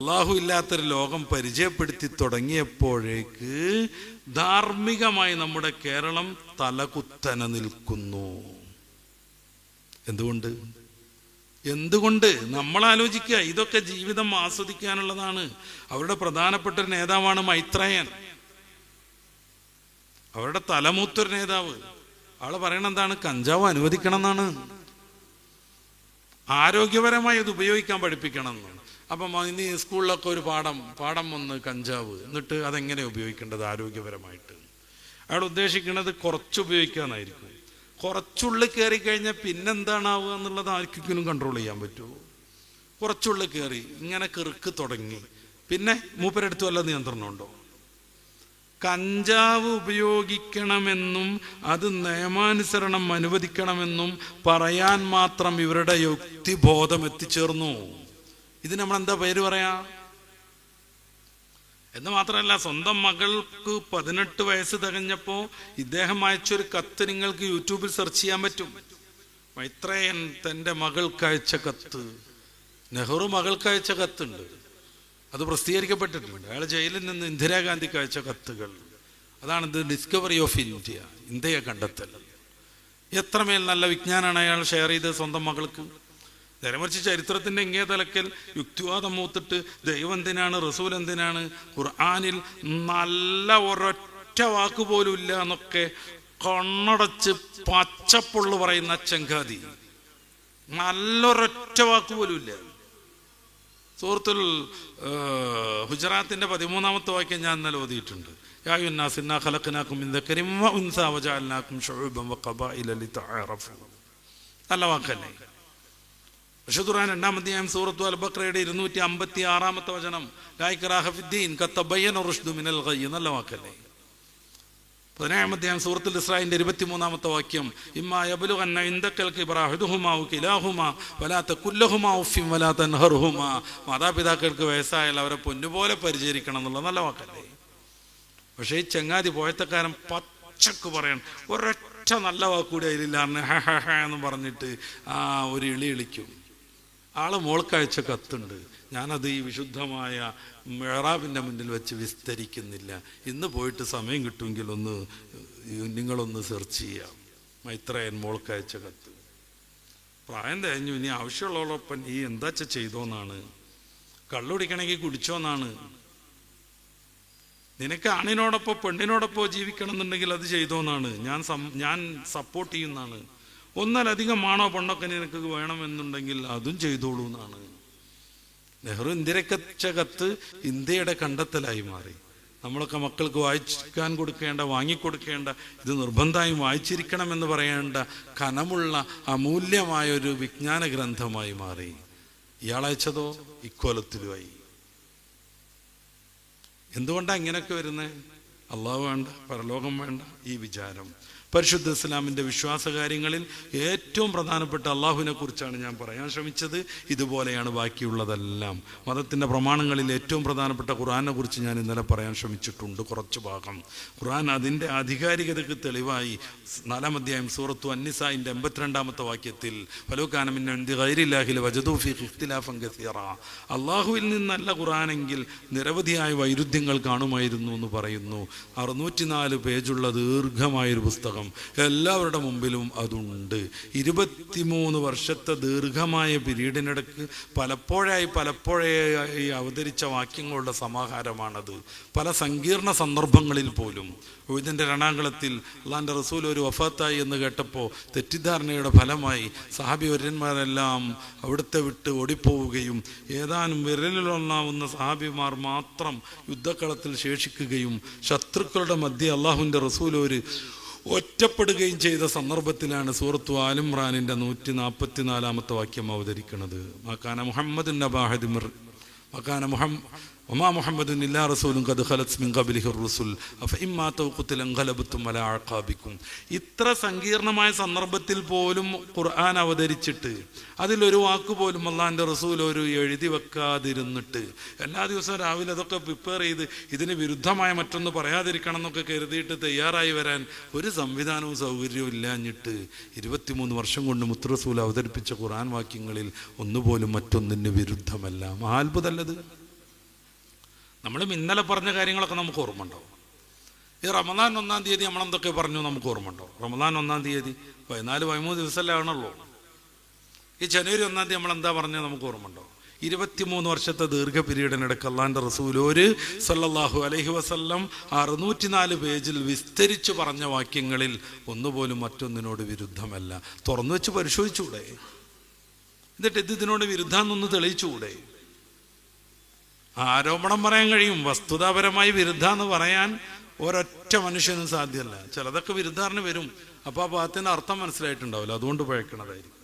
അള്ളാഹു ഇല്ലാത്തൊരു ലോകം പരിചയപ്പെടുത്തി തുടങ്ങിയപ്പോഴേക്ക് ധാർമ്മികമായി നമ്മുടെ കേരളം തലകുത്തനെ നിൽക്കുന്നു. എന്തുകൊണ്ട് നമ്മൾ ആലോചിക്കുക. ഇതൊക്കെ ജീവിതം ആസ്വദിക്കാനുള്ളതാണ്. അവരുടെ പ്രധാനപ്പെട്ട ഒരു നേതാവാണ് മൈത്രേയൻ, അവരുടെ തലമൂത്തൊരു നേതാവ്. ആള് പറയണ എന്താണ്? കഞ്ചാവ് അനുവദിക്കണം എന്നാണ്, ആരോഗ്യപരമായി അത് ഉപയോഗിക്കാൻ പഠിപ്പിക്കണം എന്നാണ്. അപ്പം ഇനി സ്കൂളിലൊക്കെ ഒരു പാഠം വന്ന് കഞ്ചാവ്, എന്നിട്ട് അതെങ്ങനെ ഉപയോഗിക്കേണ്ടത് ആരോഗ്യപരമായിട്ട്. അയാൾ ഉദ്ദേശിക്കുന്നത് കുറച്ച് ഉപയോഗിക്കാന്നായിരിക്കും. കുറച്ചുള്ളിൽ കയറി കഴിഞ്ഞാൽ പിന്നെന്താണാവുക എന്നുള്ളത് ആർക്കെങ്കിലും കൺട്രോൾ ചെയ്യാൻ പറ്റുമോ? കുറച്ചുള്ളിൽ കയറി ഇങ്ങനെ കിറുക്ക് തുടങ്ങി, പിന്നെ മൂപ്പരെടുത്ത് വല്ല നിയന്ത്രണമുണ്ടോ? കഞ്ചാവ് ഉപയോഗിക്കണമെന്നും അത് നിയമാനുസരണം അനുവദിക്കണമെന്നും പറയാൻ മാത്രം ഇവരുടെ യുക്തിബോധം എത്തിച്ചേർന്നു. ഇത് നമ്മളെന്താ പേര് പറയാ? എന്ന് മാത്രമല്ല, സ്വന്തം മകൾക്ക് 18 വയസ്സ് തികഞ്ഞപ്പോൾ ഇദ്ദേഹം അയച്ചൊരു കത്ത് നിങ്ങൾക്ക് യൂട്യൂബിൽ സെർച്ച് ചെയ്യാൻ പറ്റും. മൈത്രേയൻ തൻ്റെ മകൾക്ക് അയച്ച കത്ത്, നെഹ്റു മകൾക്ക് അയച്ച കത്തുണ്ട്, അത് പ്രസിദ്ധീകരിക്കപ്പെട്ടിട്ടുണ്ട്. അയാൾ ജയിലിൽ നിന്ന് ഇന്ദിരാഗാന്ധിക്ക് അയച്ച കത്തുകൾ. അതാണ് ദ ഡിസ്കവറി ഓഫ് ഇന്ത്യ, ഇന്ത്യയെ കണ്ടെത്തൽ. എത്രമേൽ നല്ല വിജ്ഞാനമാണ് അയാൾ ഷെയർ ചെയ്തത് സ്വന്തം മകൾക്ക്. നേരെമറിച്ച് ചരിത്രത്തിൻ്റെ ഇങ്ങേ തലക്കൽ യുക്തിവാദം മൂത്തിട്ട് ദൈവം എന്തിനാണ്, റസൂൽ എന്തിനാണ്, ഖുർആനിൽ നല്ല ഒരൊറ്റ വാക്ക് പോലും ഇല്ല എന്നൊക്കെ കണ്ണടച്ച് പച്ചപ്പുള്ളു പറയുന്ന ചങ്കാതി, നല്ലൊരൊറ്റ വാക്ക് പോലും ഇല്ല. സൂറത്തുൽ ഹുജറാത്തിന്റെ 13-ാമത്തെ വാക്യം ഞാൻ ഇന്നലെ ഓതിയിട്ടുണ്ട്. യാ അയ്യുന്നാസ് ഇന്നാ ഖലഖനാകും മിൻ ദക്കരിൻ വ ഉൻസാ വജഅൽനാകും ശുഉബൻ വഖബാഇല ലിതഅറഫു. നല്ല വാക്കല്ലേ? വിശുദ്ധ ഖുർആൻ 2-ാം അധ്യായം സൂറത്തു അൽ ബഖറയുടെ 256-ാമത്തെ വചനം, ലാ ഇക്റാഹ ഫിദ്ദീൻ ഖദ് തബയ്യന റുശ്ദു മിനൽ ഗയ്യ്. നല്ല വാക്കല്ലേ? 17-ാം അധ്യായം സൂറത്തുൽ ഇസ്രാഇന്റെ 23-ാമത്തെ വാക്യം, ഇമ്മാ യബ്ലുഗന്ന ഇൻദകൽ കിബ്റ അഹദുഹുമാ ഔ കിലാഹുമാ വലാ തഖുൽ ലഹുമാ ഉഫിൻ വലാ തൻഹർഹുമാ. മാതാപിതാക്കൾക്ക് വയസ്സായാൽ അവരെ പൊന്നുപോലെ പരിചരിക്കണം എന്നുള്ള നല്ല വാക്കല്ലേ? പക്ഷേ ഈ ചങ്ങാതി പോയത്തക്കാരൻ പച്ചക്ക് പറയണം, ഒരൊറ്റ നല്ല വാക്കുകൂടി അതിലില്ല എന്ന് പറഞ്ഞിട്ട് ഒരു ഇളി ഇളിക്കും. ആള് മോൾക്കയച്ച കത്തുണ്ട്, ഞാനത് ഈ വിശുദ്ധമായ മെഹ്റാബിൻ്റെ മുന്നിൽ വെച്ച് വിസ്തരിക്കുന്നില്ല. ഇന്ന് പോയിട്ട് സമയം കിട്ടുമെങ്കിൽ നിങ്ങളൊന്ന് സെർച്ച് ചെയ്യാം. മൈത്രേയൻ മോൾക്കയച്ച കത്ത്. പ്രായം തേഞ്ഞു, ഇനി ആവശ്യമുള്ളവളൊപ്പം ഈ എന്താ ചെയ്തോന്നാണ്, കള്ളുടിക്കണമെങ്കിൽ കുടിച്ചോന്നാണ്, നിനക്ക് ആണിനോടൊപ്പം പെണ്ണിനോടൊപ്പം ജീവിക്കണം എന്നുണ്ടെങ്കിൽ അത് ചെയ്തോന്നാണ്, ഞാൻ സപ്പോർട്ട് ചെയ്യുന്നതാണ്. ഒന്നിലധികം ആണോ പെണ്ണൊക്കെ നിനക്ക് വേണമെന്നുണ്ടെങ്കിൽ അതും ചെയ്തോളൂ എന്നാണ്. നെഹ്റു ഇന്ത്യക്കച്ച കത്ത് ഇന്ത്യയുടെ കണ്ടെത്തലായി മാറി. നമ്മളൊക്കെ മക്കൾക്ക് വായിക്കാൻ കൊടുക്കേണ്ട, വാങ്ങിക്കൊടുക്കേണ്ട, ഇത് നിർബന്ധമായും വായിച്ചിരിക്കണമെന്ന് പറയേണ്ട കനമുള്ള അമൂല്യമായൊരു വിജ്ഞാന ഗ്രന്ഥമായി മാറി. ഇയാളയച്ചതോ ഇക്കോലത്തിലുമായി. എന്തുകൊണ്ടാണ് ഇങ്ങനെയൊക്കെ വരുന്നത്? അള്ളാഹു വേണ്ട, പരലോകം വേണ്ട, ഈ വിചാരം. പരിശുദ്ധ ഇസ്ലാമിൻ്റെ വിശ്വാസകാര്യങ്ങളിൽ ഏറ്റവും പ്രധാനപ്പെട്ട അള്ളാഹുവിനെ കുറിച്ചാണ് ഞാൻ പറയാൻ ശ്രമിച്ചത്. ഇതുപോലെയാണ് ബാക്കിയുള്ളതെല്ലാം. മതത്തിൻ്റെ പ്രമാണങ്ങളിൽ ഏറ്റവും പ്രധാനപ്പെട്ട ഖുർആനെ കുറിച്ച് ഞാൻ ഇന്നലെ പറയാൻ ശ്രമിച്ചിട്ടുണ്ട് കുറച്ച് ഭാഗം. ഖുർആൻ അതിൻ്റെ ആധികാരികതയ്ക്ക് തെളിവായി 4-ാം അധ്യായം സൂറത്തു അന്നിസായിൻ്റെ 82-ാമത്തെ വാക്യത്തിൽ, ഫലൂകാന മിൻ ഇൻദി ഗൈരില്ലാഹി ലവജദൂ ഫീഹി ഇഖ്തിലാഫൻ കസീറ. അള്ളാഹുവിൽ നിന്നല്ല ഖുർആനെങ്കിൽ നിരവധിയായ വൈരുദ്ധ്യങ്ങൾ കാണുമായിരുന്നു എന്ന് പറയുന്നു. 604 പേജുള്ള ദീർഘമായൊരു പുസ്തകം എല്ലാവരുടെ മുമ്പിലും അതുണ്ട്. 23 വർഷത്തെ ദീർഘമായ പീരീഡിനിടയ്ക്ക് പലപ്പോഴായി അവതരിച്ച വാക്യങ്ങളുടെ സമാഹാരമാണത്. പല സങ്കീർണ സന്ദർഭങ്ങളിൽ പോലും. ഇതിൻ്റെ രണാങ്കളത്തിൽ അള്ളാൻ്റെ റസൂൽ ഒരു വഫാത്തായി എന്ന് കേട്ടപ്പോൾ തെറ്റിദ്ധാരണയുടെ ഫലമായി സഹാബിവര്യന്മാരെല്ലാം അവിടുത്തെ വിട്ട് ഓടിപ്പോവുകയും ഏതാനും വിരലിലൊന്നാവുന്ന സഹാബിമാർ മാത്രം യുദ്ധക്കളത്തിൽ ശേഷിക്കുകയും ശത്രുക്കളുടെ മധ്യ അള്ളാഹുവിൻ്റെ റസൂൽ ഒറ്റപ്പെടുകയും ചെയ്ത സന്ദർഭത്തിലാണ് സൂറത്തു ആൽ ഇംറാനിൻ്റെ 144-ാമത്തെ വാക്യം അവതരിക്കുന്നത്. മക്കാന മുഹമ്മദ് വമാ മുഹമ്മദുൻ ഇല്ലാ റസൂലുൻ ഖദ് ഖലത് മിൻ ഖബ്ലിഹി റുസുൽ അഫഇമ്മാ തൗഖുതില അൻഖലബതും അലാ അഖാബിക്കും. ഇത്ര സങ്കീർണമായ സന്ദർഭത്തിൽ പോലും ഖുർആൻ അവതരിച്ചിട്ട് അതിലൊരു വാക്ക് പോലും അള്ളാഹിൻ്റെ റസൂൽ എഴുതി വെക്കാതിരുന്നിട്ട് എല്ലാ ദിവസവും രാവിലെ അതൊക്കെ പ്രിപ്പയർ ചെയ്ത് ഇതിന് വിരുദ്ധമായ മറ്റൊന്ന് പറയാതിരിക്കണം എന്നൊക്കെ കരുതിയിട്ട് തയ്യാറായി വരാൻ ഒരു സംവിധാനവും സൗകര്യവും ഇല്ലാഞ്ഞിട്ട് 23 വർഷം കൊണ്ട് മുത്ത് റസൂൽ അവതരിപ്പിച്ച ഖുർആൻ വാക്യങ്ങളിൽ ഒന്നുപോലും മറ്റൊന്നിന് വിരുദ്ധമല്ല. മഹാത്ഭുതമല്ലത്? നമ്മൾ ഇന്നലെ പറഞ്ഞ കാര്യങ്ങളൊക്കെ നമുക്ക് ഓർമ്മ ഉണ്ടാവും. ഈ റമദാൻ 1-ാം തീയതി നമ്മളെന്തൊക്കെ പറഞ്ഞു നമുക്ക് ഓർമ്മ ഉണ്ടാവും. റമദാൻ 1-ാം തീയതി 14-13 ദിവസമല്ലേ ആണല്ലോ. ഈ ജനുവരി 1-ാം തീയതി നമ്മളെന്താ പറഞ്ഞത് നമുക്ക് ഓർമ്മ ഉണ്ടാവും. 23 വർഷത്തെ ദീർഘ പീരീഡിനിടയ്ക്ക് അള്ളാന്റെ റസൂൽ സല്ലല്ലാഹു അലൈഹി വസല്ലം 604 പേജിൽ വിസ്തരിച്ചു പറഞ്ഞ വാക്യങ്ങളിൽ ഒന്നുപോലും മറ്റൊന്നിനോട് വിരുദ്ധമല്ല. തുറന്നു വെച്ച് പരിശോധിച്ചുകൂടെ? എന്നിട്ട് ഇതിനോട് വിരുദ്ധാന്നൊന്ന് തെളിയിച്ചുകൂടെ? ആരോപണം പറയാൻ കഴിയും, വസ്തുതാപരമായി വിരുദ്ധ എന്ന് പറയാൻ ഒരൊറ്റ മനുഷ്യനും സാധ്യമല്ല. ചിലതൊക്കെ വിരുദ്ധാറിന് വരും. അപ്പോൾ ആ ഭാഗത്തിൻ്റെ അർത്ഥം മനസ്സിലായിട്ടുണ്ടാവില്ല, അതുകൊണ്ട് പഴക്കണതായിരിക്കും.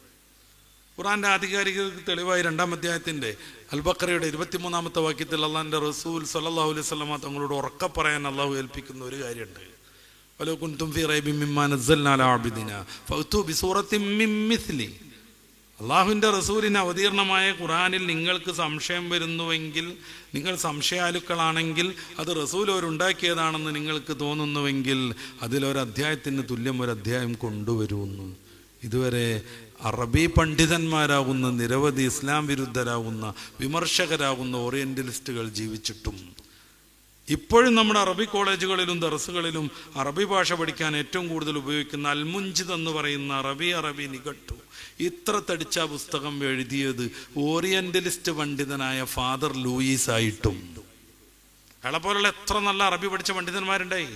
ഖുർആന്റെ ആധികാരിക തെളിവായി 2-ാം അധ്യായത്തിന്റെ അൽ-ബഖറയുടെ 23-ാമത്തെ വാക്യത്തിൽ അള്ളാന്റെ റസൂൽ സല്ലല്ലാഹു അലൈഹി വസല്ലം തങ്ങളോട് ഉറക്കെ പറയാൻ അള്ളാഹു ഏൽപ്പിക്കുന്ന ഒരു കാര്യമുണ്ട്. വലൗ കുൻതും ഫീ റൈബിൻ മിമ്മാ നസ്സൽനാ അലാ അബ്ദിനാ ഫഅ്തു ബിസൂറത്തിൻ മിൻ മിസ്ലി. അള്ളാഹുവിൻ്റെ റസൂലിന് അവതീർണമായ ഖുർആനിൽ നിങ്ങൾക്ക് സംശയം വരുന്നുവെങ്കിൽ, നിങ്ങൾ സംശയാലുക്കളാണെങ്കിൽ, അത് റസൂൽ അവരുണ്ടാക്കിയതാണെന്ന് നിങ്ങൾക്ക് തോന്നുന്നുവെങ്കിൽ അതിലൊരധ്യായത്തിന് തുല്യം ഒരധ്യായം കൊണ്ടുവരുമെന്ന്. ഇതുവരെ അറബി പണ്ഡിതന്മാരാകുന്ന നിരവധി ഇസ്ലാം വിരുദ്ധരാകുന്ന വിമർശകരാകുന്ന ഓറിയന്റലിസ്റ്റുകൾ ജീവിച്ചിട്ടും ഇപ്പോഴും നമ്മുടെ അറബി കോളേജുകളിലും ദർസുകളിലും അറബി ഭാഷ പഠിക്കാൻ ഏറ്റവും കൂടുതൽ ഉപയോഗിക്കുന്ന അൽമുഞ്ചിദ് എന്ന് പറയുന്ന അറബി നിഘട്ടു, ഇത്ര തടിച്ച പുസ്തകം എഴുതിയത് ഓറിയന്റലിസ്റ്റ് പണ്ഡിതനായ ഫാദർ ലൂയിസ് ആയിട്ടും. അയാളെ പോലുള്ള എത്ര നല്ല അറബി പഠിച്ച പണ്ഡിതന്മാരുണ്ടായി.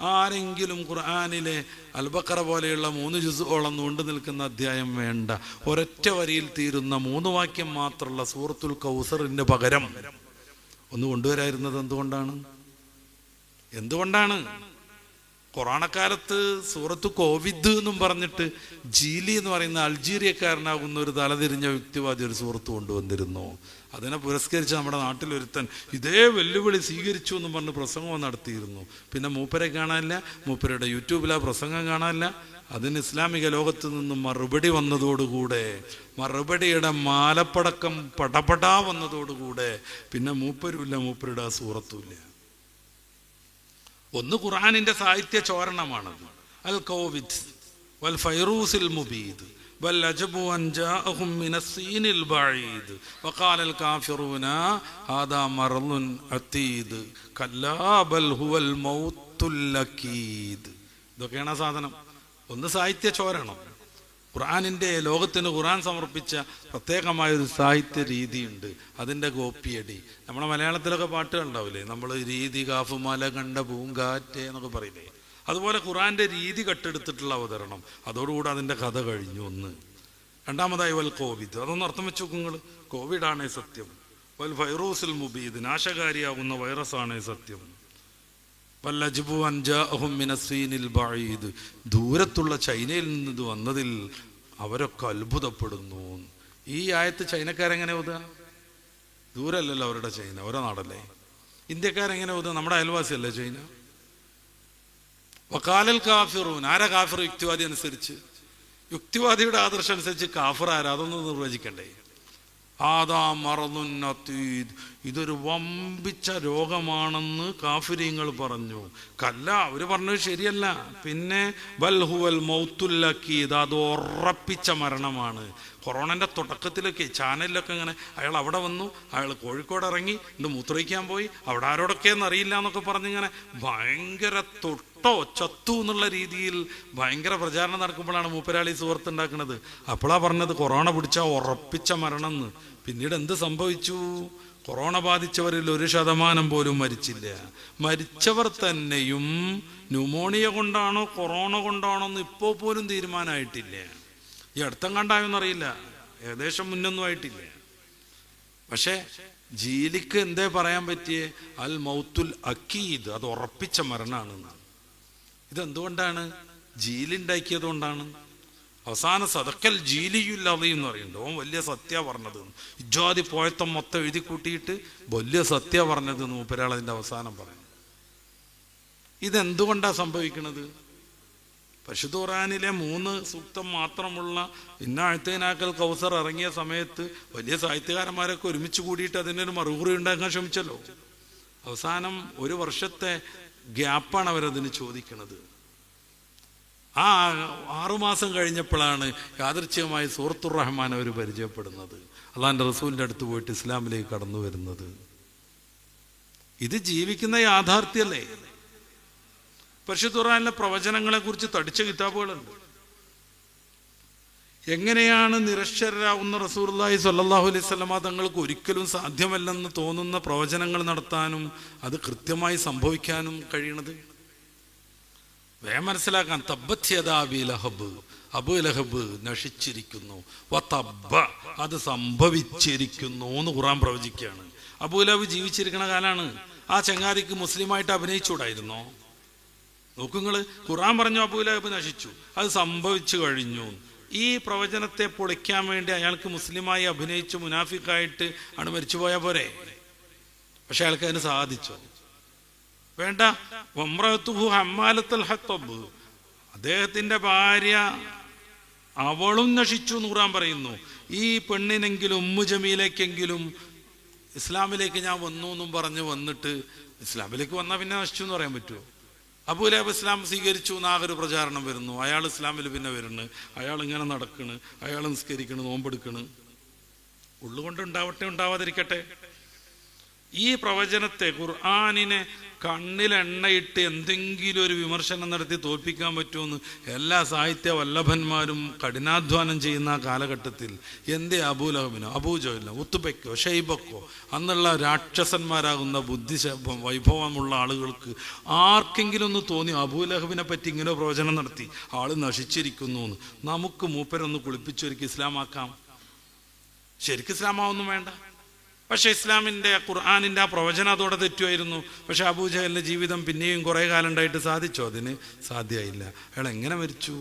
ആരെങ്കിലും ഖുർആനിലെ അൽ-ബഖറ പോലെയുള്ള 3 ജുസ്ഓളം നീണ്ടു നിൽക്കുന്ന അധ്യായം വേണ്ട, ഒരൊറ്റ വരിയിൽ തീരുന്ന 3 വാക്യം മാത്രമുള്ള സൂറത്തുൽ കൗസറിന് പകരം ഒന്ന് കൊണ്ടുവരായിരുന്നത് എന്തുകൊണ്ടാണ്? കൊറോണക്കാലത്ത് സൂറത്ത് കോവിഡ് എന്നും പറഞ്ഞിട്ട് ജീലി എന്ന് പറയുന്ന അൾജീരിയക്കാരനാകുന്ന ഒരു തലതിരിഞ്ഞ വ്യക്തിവാദി ഒരു സൂറത്ത് കൊണ്ടുവന്നിരുന്നു. അതിനെ പുരസ്കരിച്ച് നമ്മുടെ നാട്ടിലൊരുത്തൻ ഇതേ വെല്ലുവിളി സ്വീകരിച്ചു എന്നും പറഞ്ഞ് പ്രസംഗം നടത്തിയിരുന്നു. പിന്നെ മൂപ്പരെ കാണാനില്ല, മൂപ്പരുടെ യൂട്യൂബിൽ ആ പ്രസംഗം കാണാനില്ല. അതിന് ഇസ്ലാമിക ലോകത്ത് നിന്നും മറുപടി വന്നതോടുകൂടെ, മറുപടിയുടെ മാലപ്പടക്കം പടപടാ വന്നതോടുകൂടെ പിന്നെ മൂപ്പരുമില്ല, മൂപ്പരുടെ ആ സൂറത്തുമില്ല. ഒന്ന് ഖുർആനിന്റെ സാഹിത്യ ചോരണമാണത്. അൽ കോവിദ് വൽ ഫൈറൂസിൽ മുബീദ് ബൽ അജബു അൻ ജാഅഹും മിനസ്സീനിൽ ബഈദ് വഖാലൽ കാഫിറൂന ഹാദാ മർളുൻ അതീദ് കല്ലാ ബൽ ഹുവൽ മൗത്തുൽ അകീദ്. ഇതൊക്കെയാണ് ആ സാധനം. ഒന്ന് സാഹിത്യ ചോരണം. ഖുർആനിന്റെ ലോകത്തിന് ഖുർആൻ സമർപ്പിച്ച പ്രത്യേകമായൊരു സാഹിത്യ രീതിയുണ്ട്, അതിൻ്റെ കോപ്പിയടി. നമ്മുടെ മലയാളത്തിലൊക്കെ പാട്ടുകൾ ഉണ്ടാവില്ലേ, നമ്മൾ രീതി കാഫുമാല കണ്ട പൂങ്കാറ്റ് എന്നൊക്കെ പറയില്ലേ, അതുപോലെ ഖുർആന്റെ രീതി കട്ടെടുത്തിട്ടുള്ള അവതരണം. അതോടുകൂടി അതിൻ്റെ കഥ കഴിഞ്ഞു. ഒന്ന്. രണ്ടാമതായി വൽ കോവിഡ്, അതൊന്ന് അർത്ഥം വെച്ച് നോക്കുങ്ങൾ. കോവിഡാണേ സത്യം. വൽ ഫൈറൂസിൽ മുബീദ്, നാശകാരിയാകുന്ന വൈറസാണേ സത്യം. വൽ അജ്ബു അൻ ജാഅഹും മിനസ്സീനിൽ ബഈദ്, ദൂരത്തുള്ള ചൈനയിൽ നിന്ന് ഇത് വന്നതിൽ അവരൊക്കെ അത്ഭുതപ്പെടുന്നു. ഈ ആയത്ത് ചൈനക്കാരെങ്ങനെ ഓതുക? ദൂരല്ലല്ലോ അവരുടെ ചൈന, ഓരോ നാടല്ലേ. ഇന്ത്യക്കാരെങ്ങനെ ഓതുക? നമ്മുടെ അയൽവാസിയല്ലേ ചൈന. വഖാലൽ കാഫിറൂൻ, ആരാ കാഫിർ? യുക്തിവാദി അനുസരിച്ച്, യുക്തിവാദിയുടെ ആദർശം അനുസരിച്ച് കാഫിർ ആരാ? അതൊന്ന് നിർവചിക്കണ്ടേ. ആദാ മറന്നുൻ അതീദ്, ഇതൊരു വമ്പിച്ച രോഗമാണെന്ന് കാഫിരീങ്ങൾ പറഞ്ഞു. കല്ല, അവര് പറഞ്ഞത് ശരിയല്ല. പിന്നെ ബൽ ഹുവൽ മൗത്തുൽ അകീദ്, അത് ഉറപ്പിച്ച മരണമാണ്. കൊറോണന്റെ തുടക്കത്തിലൊക്കെ ചാനലിലൊക്കെ ഇങ്ങനെ അയാൾ അവിടെ വന്നു, അയാൾ കോഴിക്കോട് ഇറങ്ങി, എന്നിട്ട് മൂത്രയിക്കാൻ പോയി, അവിടെ ആരോടൊക്കെയെന്ന് അറിയില്ല എന്നൊക്കെ പറഞ്ഞിങ്ങനെ ഭയങ്കര തൊട്ടോ ചത്തു എന്നുള്ള രീതിയിൽ ഭയങ്കര പ്രചാരണം നടക്കുമ്പോഴാണ് മൂപ്പരാളി സുഹൃത്ത് ഉണ്ടാക്കുന്നത്. അപ്പോഴാണ് പറഞ്ഞത് കൊറോണ പിടിച്ച ഉറപ്പിച്ച മരണം എന്ന്. പിന്നീട് എന്ത് സംഭവിച്ചു? കൊറോണ ബാധിച്ചവരിൽ 1% പോലും മരിച്ചില്ല. മരിച്ചവർ തന്നെയും ന്യൂമോണിയ കൊണ്ടാണോ കൊറോണ കൊണ്ടാണോ എന്ന് ഇപ്പോൾ പോലും തീരുമാനമായിട്ടില്ല. ഈ അടുത്തം കണ്ടായോന്നറിയില്ല, ഏകദേശം മുന്നൊന്നും ആയിട്ടില്ല. പക്ഷെ ജീലിക്ക് എന്തേ പറയാൻ പറ്റിയേ? അൽ മൗത്തുൽ അക്കീദ്, അത് ഉറപ്പിച്ച മരണാണെന്ന്. ഇതെന്തുകൊണ്ടാണ്? ജീലുണ്ടാക്കിയത് കൊണ്ടാണ്. അവസാന സദക്കൽ ജീലിയുല്ലാതെ എന്ന് പറയുന്നുണ്ട്. ഓൻ വലിയ സത്യ പറഞ്ഞത്, ഇജാതി പോയത്തം മൊത്തം എഴുതി കൂട്ടിയിട്ട് വലിയ സത്യ പറഞ്ഞത് മൂപ്പരാൾ അതിൻ്റെ അവസാനം പറയുന്നു. ഇതെന്തുകൊണ്ടാണ് സംഭവിക്കുന്നത്? പരിശുദ്ധ ഖുർആനിലെ 3 സൂക്തം മാത്രമുള്ള ഇന്നാഴ്ത്തേനാക്കൽ കൗസർ ഇറങ്ങിയ സമയത്ത് വലിയ സാഹിത്യകാരന്മാരൊക്കെ ഒരുമിച്ച് കൂടിയിട്ട് അതിനൊരു മറുകുറി ഉണ്ടാക്കാൻ ശ്രമിച്ചല്ലോ. അവസാനം 1 വർഷത്തെ ഗ്യാപ്പാണ് അവരതിന് ചോദിക്കുന്നത്. ആ 6 മാസം കഴിഞ്ഞപ്പോഴാണ് യാദൃച്ഛികമായി സൂറത്തുർ റഹ്മാൻ അവർ പരിചയപ്പെടുന്നത്. അള്ളാഹിൻ്റെ റസൂലിൻ്റെ അടുത്ത് പോയിട്ട് ഇസ്ലാമിലേക്ക് കടന്നു വരുന്നത്. ഇത് ജീവിക്കുന്ന യാഥാർത്ഥ്യമല്ലേ? പരിശുദ്ധ ഖുർആനിലെ പ്രവചനങ്ങളെ കുറിച്ച് തടിച്ച കിതാബുകളുണ്ട്. എങ്ങനെയാണ് നിരക്ഷരരാകുന്ന റസൂലുള്ളാഹി സ്വല്ലല്ലാഹു അലൈഹി വസല്ലമ തങ്ങൾക്ക് ഒരിക്കലും സാധ്യമല്ലെന്ന് തോന്നുന്ന പ്രവചനങ്ങൾ നടത്താനും അത് കൃത്യമായി സംഭവിക്കാനും കഴിയണത്? വേഗം മനസ്സിലാക്കാൻ, തബ്ബത് യദാ അബീ ലഹബ്, അബൂ ലഹബ് നശിച്ചിരിക്കുന്നു, വതബ്ബ, അത് സംഭവിച്ചിരിക്കുന്നു എന്ന് ഖുർആൻ പ്രവചിക്കുകയാണ്. അബൂ ലഹബ് ജീവിച്ചിരിക്കുന്ന കാലാണ്. ആ ചങ്ങാതിക്ക് മുസ്ലിമായിട്ട് അഭിനയിച്ചൂടായിരുന്നോ? നോക്കുങ്ങള്, ഖുർആൻ പറഞ്ഞു അബൂ ലഹബ് നശിച്ചു, അത് സംഭവിച്ചു കഴിഞ്ഞു. ഈ പ്രവചനത്തെ പൊളിക്കാൻ വേണ്ടി അയാൾക്ക് മുസ്ലിമായി അഭിനയിച്ച് മുനാഫിക്കായിട്ട് ആണ് മരിച്ചുപോയാൽ പോരെ? പക്ഷെ അയാൾക്ക് അതിന് സാധിച്ചോ? വേണ്ട. വമ്രത്തുഹു ഹമ്മാലത്തുൽ ഹത്തബ്, അദ്ദേഹത്തിന്റെ ഭാര്യ അവളും നശിച്ചു എന്ന് ഖുർആൻ പറയുന്നു. ഈ പെണ്ണിനെങ്കിലും ഉമ്മു ജമീലേക്കെങ്കിലും ഇസ്ലാമിലേക്ക് ഞാൻ വന്നു എന്നും പറഞ്ഞ് വന്നിട്ട് ഇസ്ലാമിലേക്ക് വന്നാൽ പിന്നെ നശിച്ചു എന്ന് പറയാൻ പറ്റുമോ? അബൂ ലഹബ് ഇസ്ലാം സ്വീകരിച്ചു എന്നാകൊരു പ്രചാരണം വരുന്നു, അയാൾ ഇസ്ലാമിൽ പിന്നെ വരുന്നു, അയാൾ ഇങ്ങനെ നടക്കണ്, അയാൾ നിസ്കരിക്കണ്, നോമ്പെടുക്കണ്. ഉള്ളുകൊണ്ട് ഉണ്ടാവട്ടെ ഉണ്ടാവാതിരിക്കട്ടെ. ഈ പ്രവചനത്തെ, ഖുർആനിനെ കണ്ണിലെണ്ണയിട്ട് എന്തെങ്കിലും ഒരു വിമർശനം നടത്തി തോൽപ്പിക്കാൻ പറ്റുമെന്ന് എല്ലാ സാഹിത്യ വല്ലഭന്മാരും കഠിനാധ്വാനം ചെയ്യുന്ന ആ കാലഘട്ടത്തിൽ എന്തേ അബൂ ലഹബിനോ അബൂ ജഹലിനോ ഉത്തുബയ്ക്കോ ഷൈബക്കോ അന്നുള്ള രാക്ഷസന്മാരാകുന്ന ബുദ്ധി വൈഭവമുള്ള ആളുകൾക്ക് ആർക്കെങ്കിലും ഒന്ന് തോന്നി അബൂ ലഹബിനെ പറ്റി ഇങ്ങനെ പ്രവചനം നടത്തി ആള് നശിച്ചിരിക്കുന്നു എന്ന്? നമുക്ക് മൂപ്പരൊന്ന് കുളിപ്പിച്ചൊരുക്കി ഇസ്ലാമാക്കാം. ശരിക്കും ഇസ്ലാമാവൊന്നും വേണ്ട. പക്ഷെ ഇസ്ലാമിൻ്റെ ഖുർആനിൻ്റെ ആ പ്രവചനം അതോടെ തെറ്റുമായിരുന്നു. പക്ഷെ അബൂ ജഹലിൻ്റെ ജീവിതം പിന്നെയും കുറേ കാലം ഉണ്ടായിട്ട് സാധിച്ചോ? അതിന് സാധ്യമായില്ല. അയാൾ എങ്ങനെ മരിച്ചു?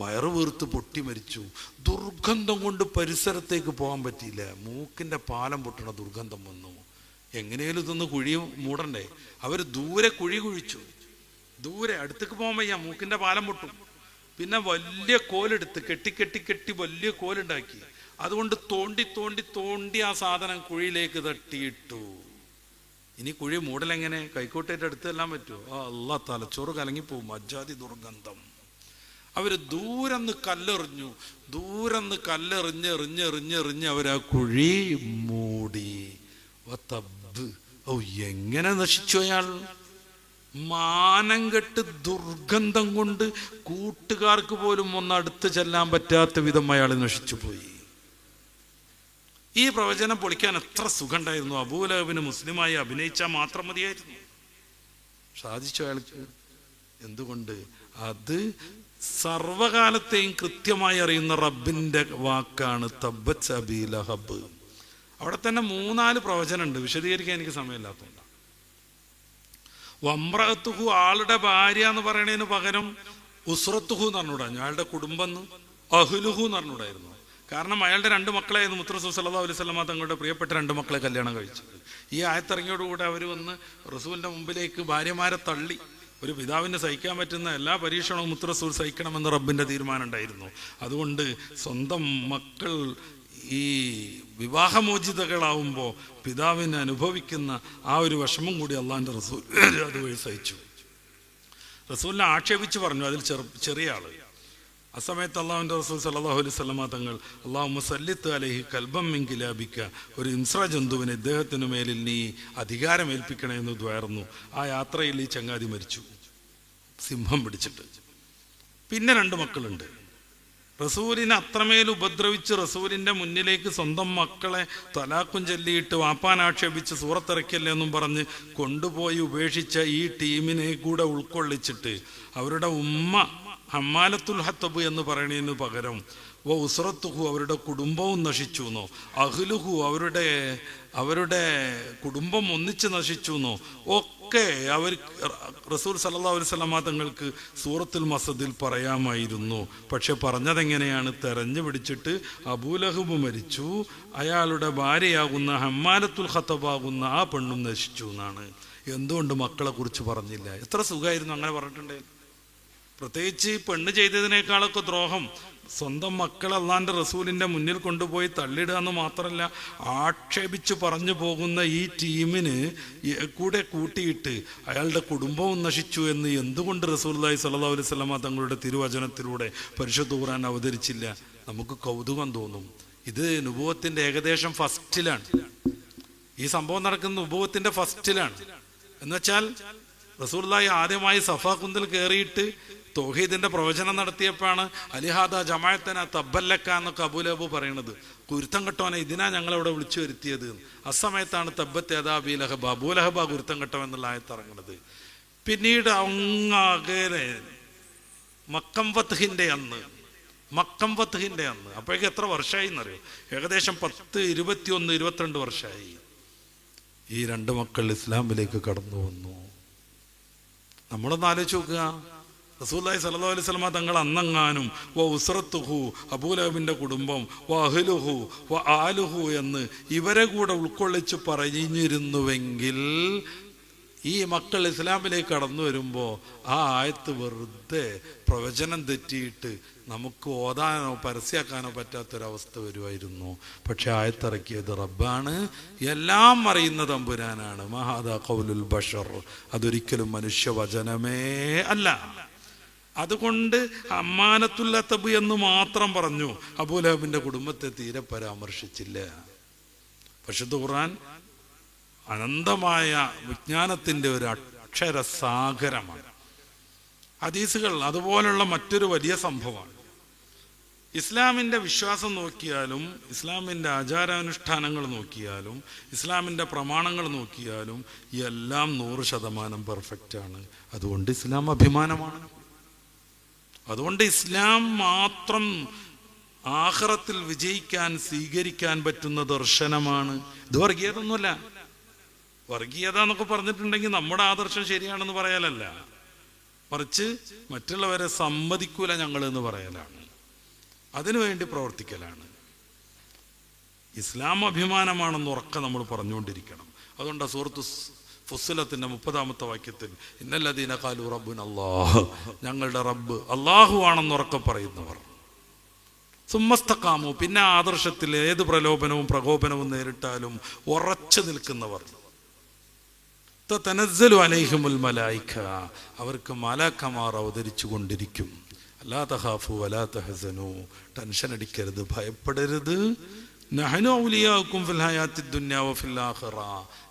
വയറ് വീർത്ത് പൊട്ടി മരിച്ചു. ദുർഗന്ധം കൊണ്ട് പരിസരത്തേക്ക് പോകാൻ പറ്റിയില്ല. മൂക്കിൻ്റെ പാലം പൊട്ടണ ദുർഗന്ധം വന്നു. എങ്ങനെയും ഇതൊന്ന് കുഴി മൂടണ്ടേ? അവർ ദൂരെ കുഴി കുഴിച്ചു. ദൂരെ, അടുത്തേക്ക് പോകാൻ വയ്യ, മൂക്കിൻ്റെ പാലം പൊട്ടും. പിന്നെ വലിയ കോലെടുത്ത് കെട്ടി കെട്ടി കെട്ടി വലിയ കോലുണ്ടാക്കി. അതുകൊണ്ട് തോണ്ടി തോണ്ടി തോണ്ടി ആ സാധനം കുഴിയിലേക്ക് തട്ടിയിട്ടു. ഇനി കുഴി മൂടലെങ്ങനെ? കൈക്കോട്ടേറ്റ് അടുത്തെല്ലാം പറ്റുമോ? അല്ലാ, തലച്ചോറ് കലങ്ങിപ്പോവും. അജാതി ദുർഗന്ധം. അവര് ദൂരന്ന് കല്ലെറിഞ്ഞു. ദൂരന്ന് കല്ലെറിഞ്ഞ് എറിഞ്ഞെറിഞ്ഞെറിഞ്ഞ് അവരാ കുഴി മൂടി. ഓ, എങ്ങനെ നശിച്ചു അയാൾ! മാനം കെട്ട് ദുർഗന്ധം കൊണ്ട് കൂട്ടുകാർക്ക് പോലും ഒന്ന് അടുത്ത് ചെല്ലാൻ പറ്റാത്ത വിധം അയാൾ നശിച്ചു പോയി. ഈ പ്രവചനം പൊളിക്കാൻ എത്ര സുഖമുണ്ടായിരുന്നു! അബൂ ലഹബിന് മുസ്ലിമായി അഭിനയിച്ചാൽ മാത്രം മതിയായിരുന്നു. സാധിച്ചു അയാൾക്ക്. എന്തുകൊണ്ട്? അത് സർവകാലത്തെയും കൃത്യമായി അറിയുന്ന റബ്ബിന്റെ വാക്കാണ് തബ്ബത് അബീ ലഹബ്. അവിടെ തന്നെ 3-4 പ്രവചനമുണ്ട്, വിശദീകരിക്കാൻ എനിക്ക് സമയമില്ലാത്തതുകൊണ്ട്. വമ്രഅത്തുഹു, ആളുടെ ഭാര്യ എന്ന് പറയണതിന് പകരം ഉസ്റത്തുഹു എന്ന് പറഞ്ഞുകൂടാ, അയാളുടെ കുടുംബം എന്ന്, അഹ്ലുഹു എന്ന് പറഞ്ഞുകൂടായിരുന്നു. കാരണം അയാളുടെ 2 മക്കളായിരുന്നു മുത്ത് റസൂൽ സല്ലല്ലാഹു അലൈഹി വസല്ലമ തങ്ങളുടെ പ്രിയപ്പെട്ട 2 മക്കളെ കല്യാണം കഴിച്ചത്. ഈ ആയത്തിറങ്ങിയോടുകൂടെ അവർ വന്ന് റസൂലിന്റെ മുമ്പിലേക്ക് ഭാര്യമാരെ തള്ളി. ഒരു പിതാവിന് സഹിക്കാൻ പറ്റുന്ന എല്ലാ പരീക്ഷണവും മുത്ത് റസൂൽ സഹിക്കണമെന്ന് റബ്ബിന്റെ തീരുമാനം ഉണ്ടായിരുന്നു. അതുകൊണ്ട് സ്വന്തം മക്കൾ ഈ വിവാഹമോചിതകളാവുമ്പോൾ പിതാവിന് അനുഭവിക്കുന്ന ആ ഒരു വിഷമം കൂടി അള്ളാഹിന്റെ റസൂൽ അതുവഴി സഹിച്ചു. റസൂലിനെ ആക്ഷേപിച്ച് പറഞ്ഞു അതിൽ ചെറിയ ആള്. ആ സമയത്ത് അള്ളാഹുവിൻ്റെ റസൂൽ സല്ലല്ലാഹു അലൈഹി വസല്ലമ തങ്ങൾ അല്ലാഹുമ്മ സല്ലിത്ത് അലൈഹി കൽബം മിൻ കിലാബിക, ഒരു ഇൻസ്ര ജന്തുവിന് ഇദ്ദേഹത്തിന് മേലിൽ നീ അധികാരമേൽപ്പിക്കണമെന്ന് ദ്വാർന്നു. ആ യാത്രയിൽ ഈ ചങ്ങാതി മരിച്ചു, സിംഹം പിടിച്ചിട്ട്. പിന്നെ 2 മക്കളുണ്ട്. റസൂലിനെ അത്രമേൽ ഉപദ്രവിച്ച് റസൂലിൻ്റെ മുന്നിലേക്ക് സ്വന്തം മക്കളെ തലാഖും ചൊല്ലിയിട്ട് വാപ്പാൻ ആക്ഷേപിച്ച് സൂറത്തിറക്കിയല്ലേ എന്നും പറഞ്ഞ് കൊണ്ടുപോയി ഉപേക്ഷിച്ച ഈ ടീമിനെ കൂടെ ഉൾക്കൊള്ളിച്ചിട്ട് അവരുടെ ഉമ്മ ഹമ്മാലത്തുൽ ഹത്തബ് എന്ന് പറയുന്നതിന് പകരം ഉസ്റത്തുഹു, അവരുടെ കുടുംബവും നശിച്ചു എന്നോ, അഹ്ലുഹു, അവരുടെ കുടുംബം ഒന്നിച്ച് നശിച്ചു എന്നോ ഒക്കെ അവർ റസൂൽ സല്ലല്ലാഹു അലൈഹി വസല്ലമ തങ്ങൾക്ക് സൂറത്തുൽ മസദിൽ പറയാമായിരുന്നു. പക്ഷെ പറഞ്ഞതെങ്ങനെയാണ്? തെരഞ്ഞു പിടിച്ചിട്ട് അബൂ ലഹബ് മരിച്ചു, അയാളുടെ ഭാര്യയാകുന്ന ഹമ്മാലത്തുൽ ഹത്തബാകുന്ന ആ പെണ്ണും നശിച്ചു എന്നാണ്. എന്തുകൊണ്ട് മക്കളെ കുറിച്ച് പറഞ്ഞില്ല? എത്ര സുഖമായിരുന്നു അങ്ങനെ പറഞ്ഞിട്ടുണ്ടേ. പ്രത്യേകിച്ച് പെണ്ണ് ചെയ്തതിനേക്കാളൊക്കെ ദ്രോഹം സ്വന്തം മക്കൾ അള്ളാന്റെ റസൂലിന്റെ മുന്നിൽ കൊണ്ടുപോയി തള്ളിടുക എന്ന് മാത്രമല്ല, ആക്ഷേപിച്ച് പറഞ്ഞു പോകുന്ന ഈ ടീമിന് കൂടെ കൂട്ടിയിട്ട് അയാളുടെ കുടുംബവും നശിച്ചു എന്ന് എന്തുകൊണ്ട് റസൂലുള്ളാഹി സ്വല്ലല്ലാഹു അലൈഹി വസല്ലമ തങ്ങളുടെ തിരുവചനത്തിലൂടെ പരിശുദ്ധ ഖുർആൻ അവതരിച്ചില്ല? നമുക്ക് കൗതുകം തോന്നും. ഇത് നുബുവത്തിന്റെ ഏകദേശം ഫസ്റ്റിലാണ്. ഈ സംഭവം നടക്കുന്ന നുബുവത്തിന്റെ ഫസ്റ്റിലാണ്. എന്നുവെച്ചാൽ റസൂലുള്ളാഹി ആദ്യമായി സഫാ കുന്നിൽ കയറിയിട്ട് തൗഹീദിന്റെ പ്രവചനം നടത്തിയപ്പോഴാണ് അലിഹാദ ജമാഅത്തന തബ്ബല്ലക്ക എന്നൊക്കെ അബൂലഹബ് പറയണത്. കുരുത്തം കെട്ടവനെ ഇതിനാ ഞങ്ങളിവിടെ വിളിച്ചു വരുത്തിയത്. അസമയത്താണ് തബ്ബത്ത് യദാ അബീ ലഹബ്, അബൂലഹബ കുരുത്തം കെട്ടവൻ എന്നുള്ള ആയത്ത് ഇറങ്ങുന്നത്. പിന്നീട് അങ്ങകലെ മക്കം ഫത്ഹിന്റെ അന്ന് അപ്പോഴേക്ക് എത്ര വർഷമായി എന്നറിയോ? ഏകദേശം 10, 21, 22 വർഷമായി. ഈ 2 മക്കൾ ഇസ്ലാമിലേക്ക് കടന്നു വന്നു. നമ്മളൊന്ന് ആലോചിച്ച് നോക്കുക. റസൂലുള്ളാഹി സ്വല്ലല്ലാഹു അലൈഹി വസല്ലമ തങ്ങൾ അന്നെങ്ങാനും വ ഉസ്റത്തുഹു, അബൂലഹബിന്റെ കുടുംബം, വ അഹ്ലുഹു വ ആലുഹു എന്ന് ഇവരെ കൂടെ ഉൾക്കൊള്ളിച്ച് പറഞ്ഞിരുന്നുവെങ്കിൽ ഈ മക്കൾ ഇസ്ലാമിലേക്ക് കടന്നു വരുമ്പോൾ ആ ആയത്ത് വെറുതെ പ്രവചനം തെറ്റിയിട്ട് നമുക്ക് ഓതാനോ പരസ്യമാക്കാനോ പറ്റാത്തൊരവസ്ഥ വരുമായിരുന്നു. പക്ഷെ ആയത്തിറക്കിയത് റബ്ബാണ്, എല്ലാം അറിയുന്ന തമ്പുരാനാണ്. മഹാദാ ഖൗലുൽ ബഷർ, അതൊരിക്കലും മനുഷ്യവചനമേ അല്ല. അതുകൊണ്ട് അമ്മാനത്തുൽ അതബ് എന്ന് മാത്രം പറഞ്ഞു, അബൂലഹബിന്റെ കുടുംബത്തെ തീരെ പരാമർശിച്ചില്ല. പരിശുദ്ധ ഖുർആൻ അനന്തമായ വിജ്ഞാനത്തിന്റെ ഒരു അക്ഷരസാഗരമാണ്. ഹദീസുകൾ അതുപോലുള്ള മറ്റൊരു വലിയ സംഭവമാണ്. ഇസ്ലാമിൻ്റെ വിശ്വാസം നോക്കിയാലും, ഇസ്ലാമിൻ്റെ ആചാരാനുഷ്ഠാനങ്ങൾ നോക്കിയാലും, ഇസ്ലാമിൻ്റെ പ്രമാണങ്ങൾ നോക്കിയാലും എല്ലാം 100% പെർഫെക്റ്റാണ്. അതുകൊണ്ട് ഇസ്ലാം അഭിമാനമാണ്. അതുകൊണ്ട് ഇസ്ലാം മാത്രം ആഖിറത്തിൽ വിജയിക്കാൻ സ്വീകരിക്കാൻ പറ്റുന്ന ദർശനമാണ്. ഇത് വർഗീയതൊന്നുമല്ല. വർഗീയത എന്നൊക്കെ പറഞ്ഞിട്ടുണ്ടെങ്കിൽ നമ്മുടെ ആദർശം ശരിയാണെന്ന് പറയാലല്ല, മറിച്ച് മറ്റുള്ളവരെ സമ്മതിക്കൂല ഞങ്ങൾ എന്ന് പറയലാണ്, അതിനുവേണ്ടി പ്രവർത്തിക്കലാണ്. ഇസ്ലാം അഭിമാനമാണെന്ന് ഉറക്കെ നമ്മൾ പറഞ്ഞുകൊണ്ടിരിക്കണം. അതുകൊണ്ട് സൂറത്ത് ഫുസ്സിലത്തിന്റെ 30-ാമത്തെ വാക്യത്തിൽ ഇന്നല്ലദീന ഖാലു റബ്ബുന അല്ലാഹ്, ഞങ്ങളുടെ റബ്ബ് അല്ലാഹു ആണെന്ന് ഉറക്കെ പറയുന്നവർ, സുമ്മസ്തഖാമു, പിന്നെ ആദർശത്തിൽ ഏത് പ്രലോഭനവും പ്രകോപനവും നേരിട്ടാലും ഉറച്ചു നിൽക്കുന്നവർ, തനസ്സലു അലൈഹിമുൽ മലായിക, അവർക്ക് മലാക്കമാർ അവതരിച്ചു കൊണ്ടിരിക്കും. അലാ തഖാഫു വലാ തഹസനു, ടെൻഷൻ അടിക്കരുത്, ഭയപ്പെടരുത്. നഹ്നു ഔലിയാഉക്കും ഫിൽ ഹയാത്തിദ് ദുനിയ വഫിൽ ആഖിറ,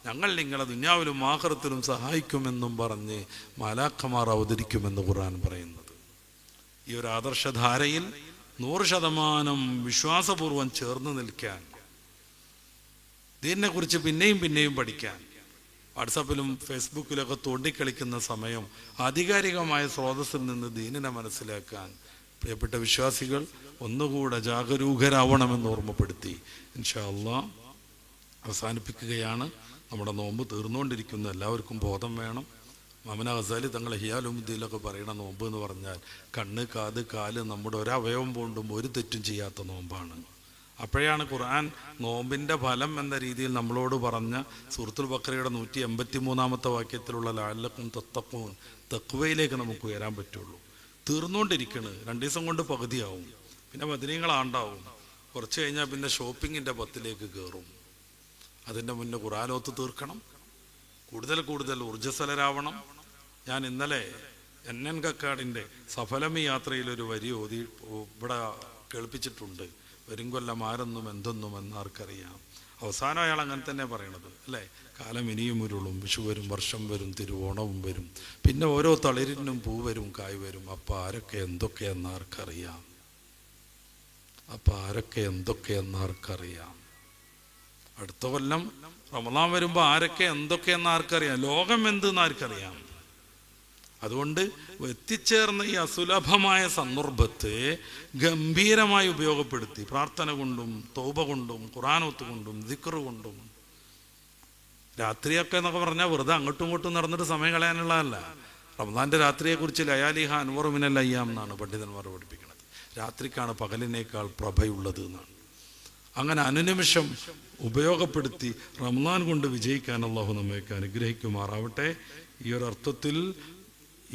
ഞങ്ങൾ നിങ്ങളെ ദുനിയാവിലും ആഖിറത്തിലും സഹായിക്കുമെന്നും പറഞ്ഞ് മലാക്കമാർ അവതരിക്കുമെന്ന് ഖുർആൻ പറയുന്നത്. ഈ ഒരു ആദർശധാരയിൽ 100% വിശ്വാസപൂർവം ചേർന്ന് നിൽക്കാൻ, ദീനിനെ കുറിച്ച് പിന്നെയും പിന്നെയും പഠിക്കാൻ, വാട്സാപ്പിലും ഫേസ്ബുക്കിലൊക്കെ തോണ്ടിക്കളിക്കുന്ന സമയം ആധികാരികമായ സ്രോതസ്സിൽ നിന്ന് ദീനിനെ മനസ്സിലാക്കാൻ പ്രിയപ്പെട്ട വിശ്വാസികൾ ഒന്നുകൂടെ ജാഗരൂകരാവണമെന്ന് ഓർമ്മപ്പെടുത്തി ഇൻഷാ അല്ലാഹ് അവസാനിപ്പിക്കുകയാണ്. നമ്മുടെ നോമ്പ് തീർന്നുകൊണ്ടിരിക്കുന്ന എല്ലാവർക്കും ബോധം വേണം. മമന ഗസാലി തങ്ങൾ ഹിയാലുമുദ്ദീലൊക്കെ പറയണ നോമ്പ് എന്ന് പറഞ്ഞാൽ കണ്ണ്, കാത്, കാല്, നമ്മുടെ ഒരവയവം കൊണ്ടും ഒരു തെറ്റും ചെയ്യാത്ത നോമ്പാണ്. അപ്പോഴാണ് ഖുർആൻ നോമ്പിൻ്റെ ഫലം എന്ന രീതിയിൽ നമ്മളോട് പറഞ്ഞ സൂറത്തുൽ ബഖറയുടെ 183-ാമത്തെ വാക്യത്തിലുള്ള ലഅല്ലക്കും തത്തഖൂൻ, തഖ്വയിലേക്ക് നമുക്ക് ഉയരാൻ പറ്റുള്ളൂ. തീർന്നുകൊണ്ടിരിക്കണ്, 2 ദിവസം കൊണ്ട് പകുതിയാവും, പിന്നെ ബദരീങ്ങളാണ്ടാവും, കുറച്ച് കഴിഞ്ഞാൽ പിന്നെ ഷോപ്പിങ്ങിൻ്റെ 10ലേക്ക് കയറും. അതിൻ്റെ മുന്നേ ഖുർആനോത്ത് തീർക്കണം, കൂടുതൽ ഊർജ്ജസ്വലരാവണം. ഞാൻ ഇന്നലെ NN കക്കാടിൻ്റെ സഫലമി യാത്രയിലൊരു വരി ഓതി ഇവിടെ കേൾപ്പിച്ചിട്ടുണ്ട്. വരും കൊല്ലം ആരെന്നും എന്തെന്നും എന്നാർക്കറിയാം. അവസാനം അയാൾ അങ്ങനെ തന്നെ പറയണത് അല്ലേ? കാലം ഇനിയും ഉരുളും, വിഷു വരും, വർഷം വരും, തിരുവോണവും വരും, പിന്നെ ഓരോ തളിരിനും പൂ വരും, കായ് വരും. അപ്പം ആരൊക്കെ എന്തൊക്കെയെന്നാർക്കറിയാം. അടുത്ത കൊല്ലം റമളാൻ വരുമ്പോൾ ആരൊക്കെ എന്തൊക്കെയെന്നാർക്കറിയാം. ലോകം എന്തെന്ന് ആർക്കറിയാം. അതുകൊണ്ട് എത്തിച്ചേർന്ന ഈ അസുലഭമായ സന്ദർഭത്തെ ഗംഭീരമായി ഉപയോഗപ്പെടുത്തി പ്രാർത്ഥന കൊണ്ടും തൗബ കൊണ്ടും ഖുർആനോത്ത് കൊണ്ടും ദിക്റ് കൊണ്ടും. രാത്രിയൊക്കെ എന്നൊക്കെ പറഞ്ഞാൽ വെറുതെ അങ്ങോട്ടും ഇങ്ങോട്ടും നടന്നിട്ട് സമയം കളയാനുള്ളതല്ല. റമദാന്റെ രാത്രിയെക്കുറിച്ച് ലയാലിഹ അൻവറു മിനൽ അയ്യാം എന്നാണ് പണ്ഡിതന്മാർ പഠിപ്പിക്കുന്നത്. രാത്രിക്കാണ് പകലിനേക്കാൾ പ്രഭയുള്ളത് എന്നാണ്. അങ്ങനെ അനുനിമിഷം ഉപയോഗപ്പെടുത്തി റമദാൻ കൊണ്ട് വിജയിക്കാൻ അല്ലാഹു നമ്മയൊക്കെ അനുഗ്രഹിക്കുമാറാവട്ടെ. ഈ ഒരു അർത്ഥത്തിൽ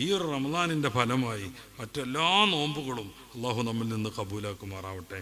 ഈ ഒരു റമദാനിൻ്റെ ഫലമായി മറ്റെല്ലാ നോമ്പുകളും അല്ലാഹു നമ്മിൽ നിന്ന് കബൂലാക്കുമാറാവട്ടെ.